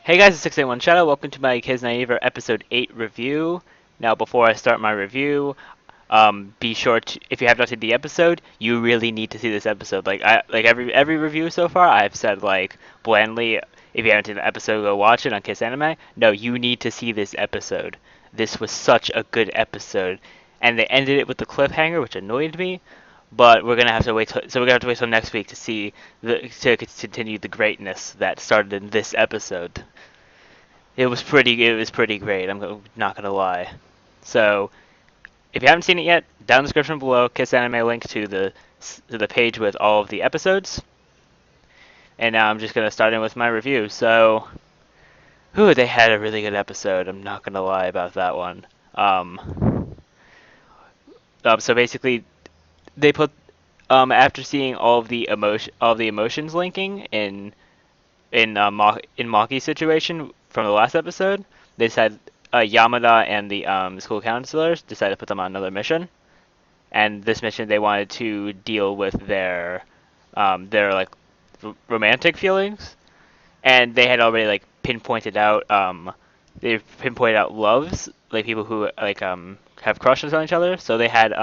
Hey guys, it's 681 Shadow. Welcome to my Kiznaiver episode 8 review. Now, before I start my review, be sure to, if you have not seen the episode, you really need to see this episode. Every review so far, I've said like blandly, if you haven't seen the episode, go watch it on Kiss Anime. No, you need to see this episode. This was such a good episode, and they ended it with the cliffhanger, which annoyed me. But we're gonna have to wait. So we're gonna have to wait till next week to see to continue the greatness that started in this episode. It was pretty. It was pretty great. Not gonna lie. So if you haven't seen it yet, down in the description below, Kiss Anime link to the page with all of the episodes. And now I'm just gonna start in with my review. So, they had a really good episode. I'm not gonna lie about that one. So basically, they put after seeing all of the emotions linking in Maki's situation from the last episode, they decided Yamada and the school counselors decided to put them on another mission. And this mission, they wanted to deal with their like romantic feelings, and they had already like pinpointed out they pinpointed out loves, like people who like have crushes on each other. So they had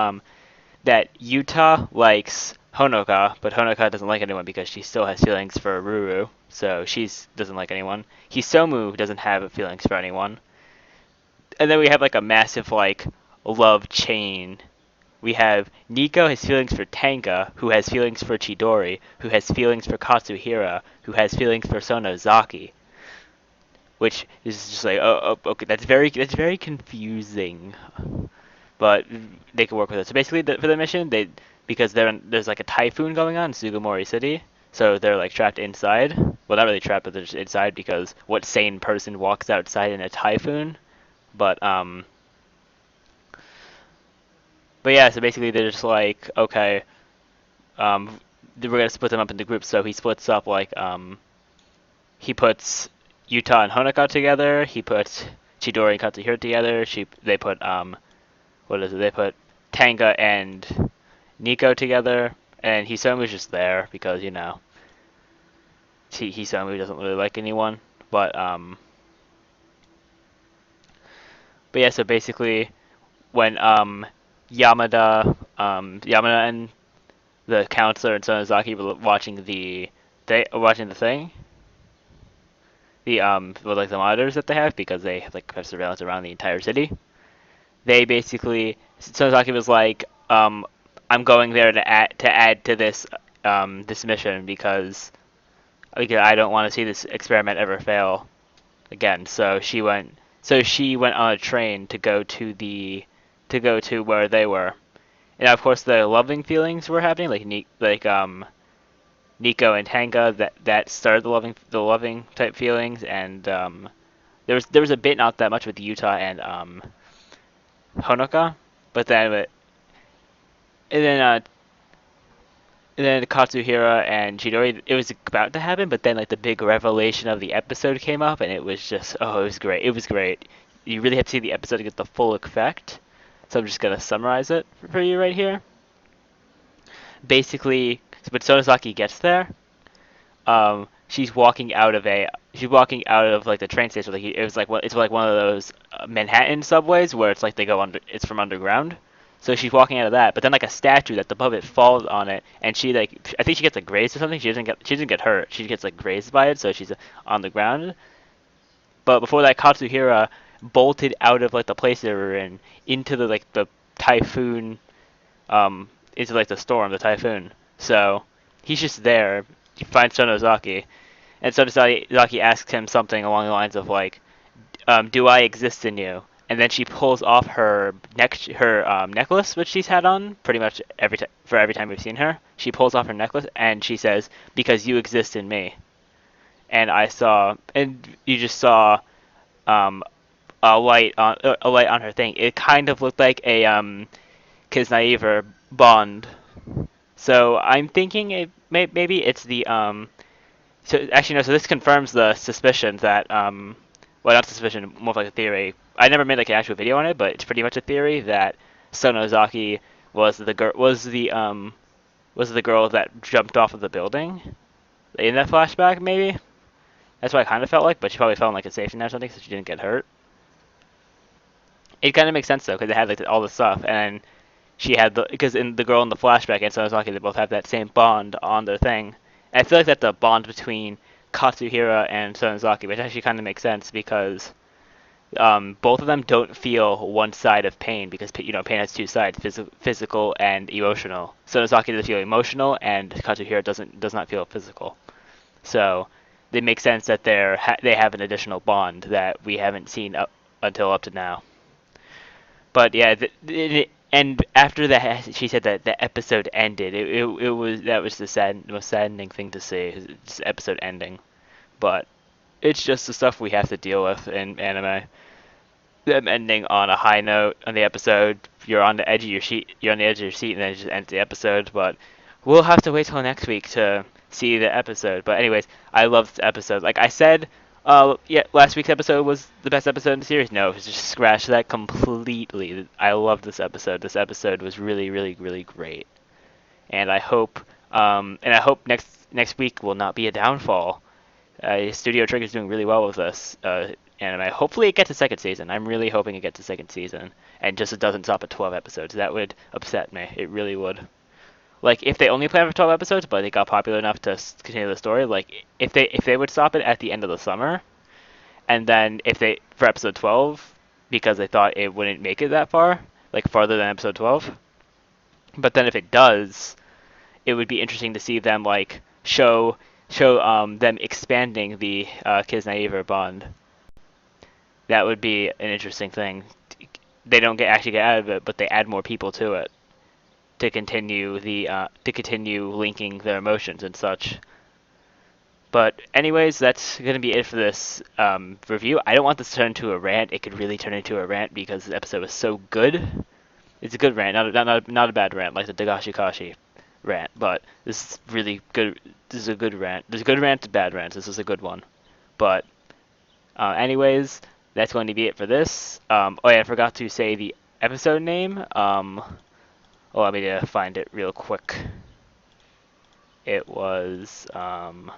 that Yuta likes Honoka, but Honoka doesn't like anyone because she still has feelings for Ruru, so she doesn't like anyone. Hisomu doesn't have feelings for anyone. And then we have like a massive like love chain. We have Nico has feelings for Tanka, who has feelings for Chidori, who has feelings for Katsuhira, who has feelings for Sonozaki, which is just like, okay, that's very confusing, but they could work with it. So basically, for the mission, because there's like a typhoon going on in Sugimori City, so they're like trapped inside. Well, not really trapped, but they're just inside because what sane person walks outside in a typhoon? But but yeah, so basically they're just like, okay, we're gonna split them up into groups. So he splits up like he puts Yuta and Honoka together. He puts Chidori and Katsuhiro together. They put what is it? They put Tanga and Nico together, and Hisomu's just there because Hisomu doesn't really like anyone. But but yeah, so basically when Yamada and the counselor and Sonozaki were watching the thing, the with like the monitors that they have because they have surveillance around the entire city. They basically Sonozaki was like, I'm going there to add to this mission because I don't want to see this experiment ever fail again. So she went on a train to go to where they were. And of course the loving feelings were happening, Nico and Tanka that started the loving type feelings, and there was a bit not that much with Yuta and Honoka, but then and then uh, and then Katsuhira and Chidori, it was about to happen, but then like the big revelation of the episode came up, and it was just it was great. It was great. You really have to see the episode to get the full effect. So I'm just gonna summarize it for you right here. Basically, when Sonozaki gets there, she's walking out of like the train station. It's like one of those Manhattan subways where it's like they go under. It's from underground. So she's walking out of that, but then like a statue that's above it falls on it, and she like I think she gets like grazed or something. She doesn't get hurt. She gets like grazed by it, so she's on the ground. But before that, Katsuhira bolted out of like the place they were in into the typhoon, into like the storm, the typhoon. So he's just there. He finds Sonozaki, and Sonozaki asks him something along the lines of like, "Do I exist in you?" And then she pulls off her necklace, which she's had on pretty much every time we've seen her. She pulls off her necklace and she says, "Because you exist in me." And you just saw um, a light on her thing. It kind of looked like a Kiznaiver bond. So I'm thinking maybe it's the So actually no. So this confirms the suspicion that well, not suspicion, more like a theory. I never made like an actual video on it, but it's pretty much a theory that Sonozaki was the girl that jumped off of the building in that flashback, maybe. That's what I kind of felt like, but she probably fell in like a safety net or something, so she didn't get hurt. It kind of makes sense though, because they had like all the stuff, and she had because in the girl in the flashback and Sonozaki, they both have that same bond on their thing. And I feel like that's the bond between Katsuhira and Sonozaki, which actually kind of makes sense because both of them don't feel one side of pain because pain has two sides, physical and emotional. Sonozaki doesn't feel emotional, and Katsuhira does not feel physical. So it makes sense that they have an additional bond that we haven't seen until up to now. But yeah, and after that, she said that the episode ended. It was that was the most saddening thing to see, this episode ending. But it's just the stuff we have to deal with in anime. Them ending on a high note on the episode, you're on the edge of your seat. You're on the edge of your seat, and then it just ends the episode. But we'll have to wait till next week to see the episode. But anyways, I loved the episode. Like I said, yeah, last week's episode was the best episode in the series. No, just scratch that completely. I loved this episode. This episode was really, really, really great. And I hope next week will not be a downfall. Studio Trigger's doing really well with this anime. Hopefully it gets a second season. I'm really hoping it gets a second season, and just it doesn't stop at 12 episodes. That would upset me. It really would. Like if they only planned for 12 episodes, but they got popular enough to continue the story. Like if they would stop it at the end of the summer, and then if they for episode 12 because they thought it wouldn't make it that far, like farther than episode 12. But then if it does, it would be interesting to see them like show them expanding the Kisnaiver bond. That would be an interesting thing. They don't actually get out of it, but they add more people to it to continue linking their emotions and such. But anyways, that's gonna be it for this review. I don't want this to turn into a rant. It could really turn into a rant because the episode was so good. It's a good rant, not a bad rant like the Dagashi Kashi rant, but this is really good. This is a good rant. There's good rants and bad rants. This is a good one. But anyways, that's going to be it for this. Oh yeah, I forgot to say the episode name. Let me find it real quick. It was I'm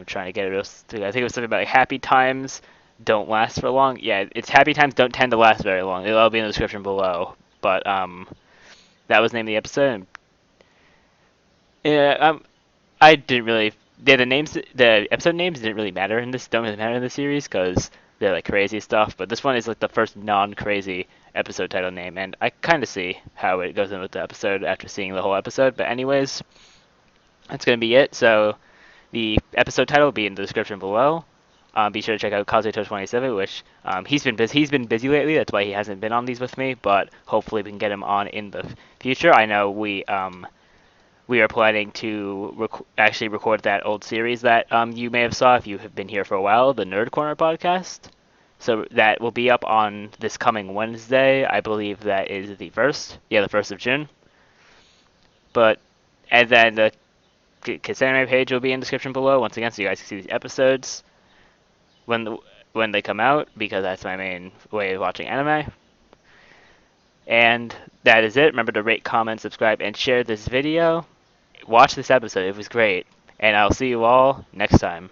trying to get it. I think it was something about like, happy times don't last for long. Yeah, it's happy times don't tend to last very long. It'll all be in the description below. But that was the name of the episode. Yeah, I didn't really. Yeah, the episode names didn't really matter in this. Don't really matter in the series because they're like crazy stuff. But this one is like the first non-crazy episode title name, and I kind of see how it goes in with the episode after seeing the whole episode. But anyways, that's gonna be it. So the episode title will be in the description below. Be sure to check out Kazuto27, which he's been busy lately. That's why he hasn't been on these with me. But hopefully we can get him on in the future. I know we are planning to actually record that old series that you may have saw if you have been here for a while, the Nerd Corner podcast. So that will be up on this coming Wednesday. I believe that is the 1st. Yeah, the 1st of June. And then the Kiss Anime page will be in the description below, once again, so you guys can see these episodes when they come out, because that's my main way of watching anime. And that is it. Remember to rate, comment, subscribe, and share this video. Watch this episode. It was great. And I'll see you all next time.